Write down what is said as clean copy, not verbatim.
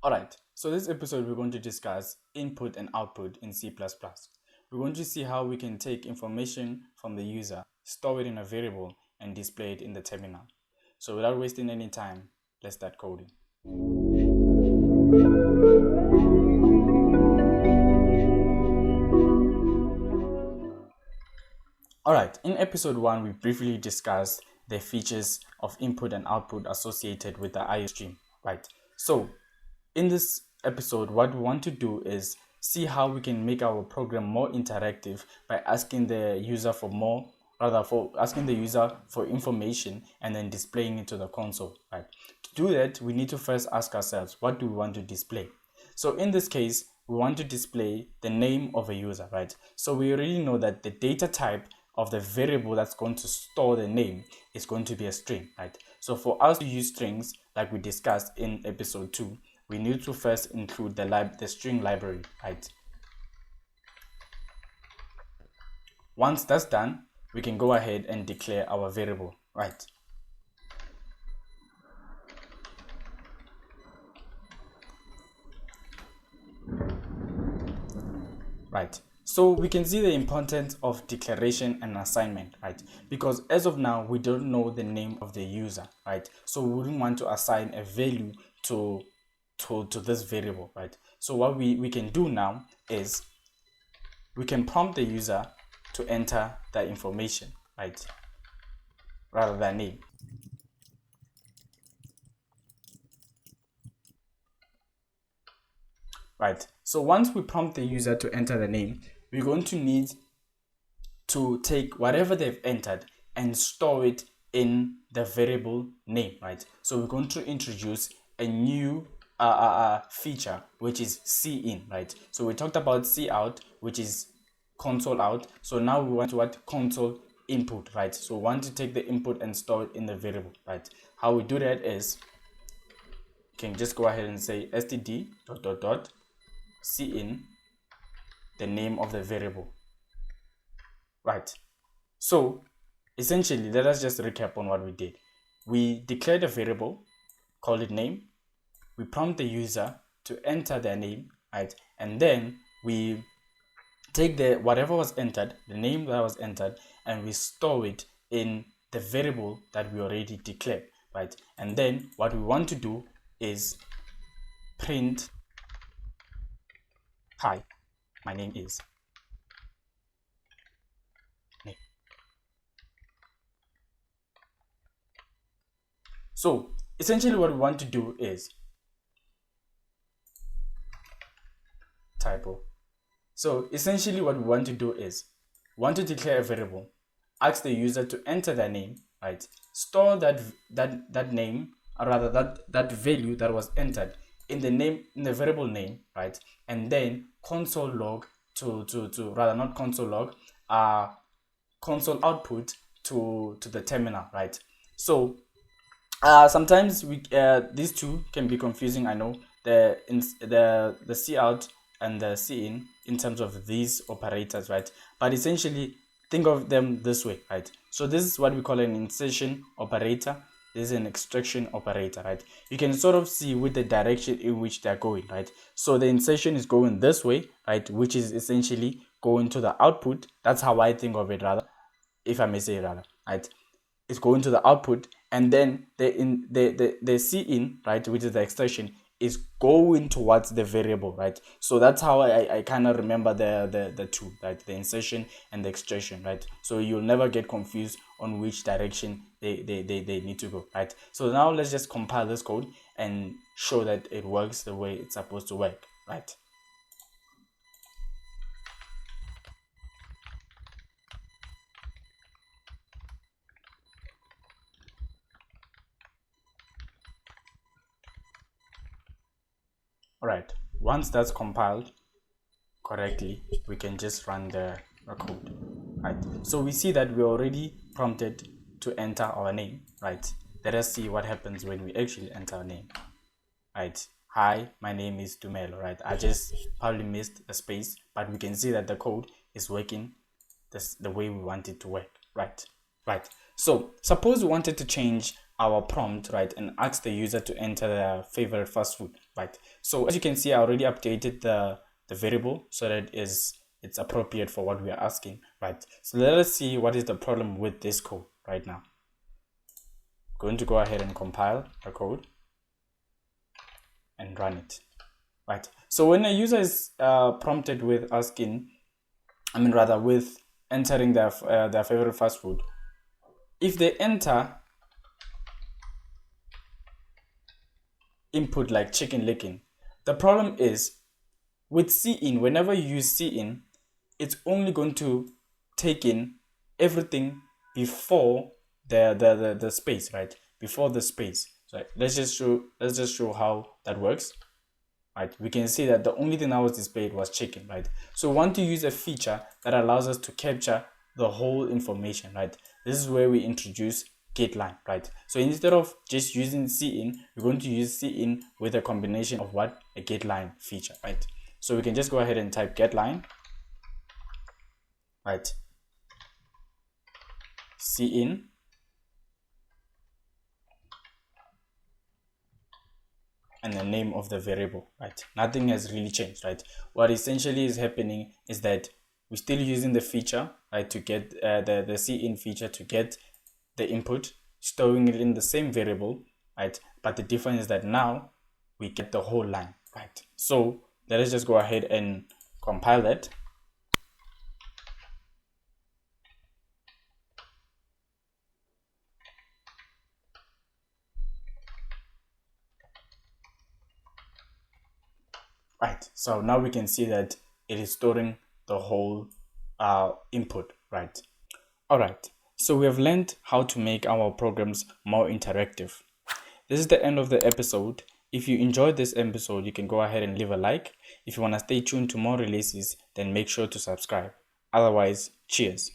Alright, so this episode we're going to discuss input and output in C++. We're going to see how we can take information from the user, store it in a variable, and display it in the terminal. So without wasting any time, let's start coding. Alright, in episode 1 we briefly discussed the features of input and output associated with the IO stream, right? So in this episode, what we want to do is see how we can make our program more interactive by asking the user for information and then displaying it to the console, right? To do that, we need to first ask ourselves, what do we want to display? So in this case, we want to display the name of a user, right? So we already know that the data type of the variable that's going to store the name is going to be a string, right? So for us to use strings, like we discussed in episode 2, we need to first include the string library, right? Once that's done, we can go ahead and declare our variable, right? Right. So we can see the importance of declaration and assignment, right? Because as of now, we don't know the name of the user, right? So we wouldn't want to assign a value to this variable, right? So what we can do now is we can prompt the user to enter the information, right? Rather than name. Right. So once we prompt the user to enter the name, we're going to need to take whatever they've entered and store it in the variable name, right? So we're going to introduce a new feature, which is cin, right? So we talked about cout, which is console out. So now we want to what console input, right? So we want to take the input and store it in the variable, right? How we do that is you can just go ahead and say std dot dot dot cin, the name of the variable, right? So essentially, let us just recap on what we did. We declared a variable, called it name. We prompt the user to enter their name, right? And then we take whatever was entered, the name that was entered, and we store it in the variable that we already declared, right? And then what we want to do is print, hi, my name is name. So essentially what we want to do is typo. So essentially what we want to do is want to declare a variable, ask the user to enter their name, right? Store that name, or rather that value that was entered in the variable name, right? And then console log console output to the terminal, right? So sometimes these two can be confusing. I know the cout and the cin in terms of these operators, right? But essentially think of them this way, right? So this is what we call an insertion operator. This is an extraction operator, right? You can sort of see with the direction in which they're going, right? So the insertion is going this way, right? Which is essentially going to the output. That's how I think of it, rather, if I may say rather, right? It's going to the output, and then the cin, right, which is the extraction, is going towards the variable, right? So that's how I kind of remember the two, right? The insertion and the extraction, right? So you'll never get confused on which direction they need to go, right? So now let's just compile this code and show that it works the way it's supposed to work, right? All right, once that's compiled correctly, we can just run the code, right? So we see that we already prompted to enter our name, right? Let us see what happens when we actually enter our name, right? Hi, my name is Dumelo, right? I just probably missed a space, but we can see that the code is working the way we want it to work, right? So suppose we wanted to change our prompt, right, and ask the user to enter their favorite fast food, right? So as you can see, I already updated the variable so that it's appropriate for what we are asking, right? So let us see what is the problem with this code right now. I'm going to go ahead and compile the code and run it, right? So when a user is prompted with asking, with entering their favorite fast food, if they enter input like chicken licking, the problem is with cin, whenever you use cin, it's only going to take in everything before the space, right? Before the space. So let's just show how that works. Right, we can see that the only thing that was displayed was chicken, right? So we want to use a feature that allows us to capture the whole information, right? This is where we introduce getLine, right? So instead of just using cin, we're going to use cin with a combination of what? A getLine feature, right? So we can just go ahead and type getLine, right? Cin, and the name of the variable, right? Nothing has really changed, right? What essentially is happening is that we're still using the feature, right, to get the cin feature to get the input, storing it in the same variable, right? But the difference is that now we get the whole line, right? So let us just go ahead and compile that. Right, so now we can see that it is storing the whole input, right? All right, so we have learned how to make our programs more interactive. This is the end of the episode. If you enjoyed this episode, you can go ahead and leave a like. If you want to stay tuned to more releases, then make sure to subscribe. Otherwise, cheers.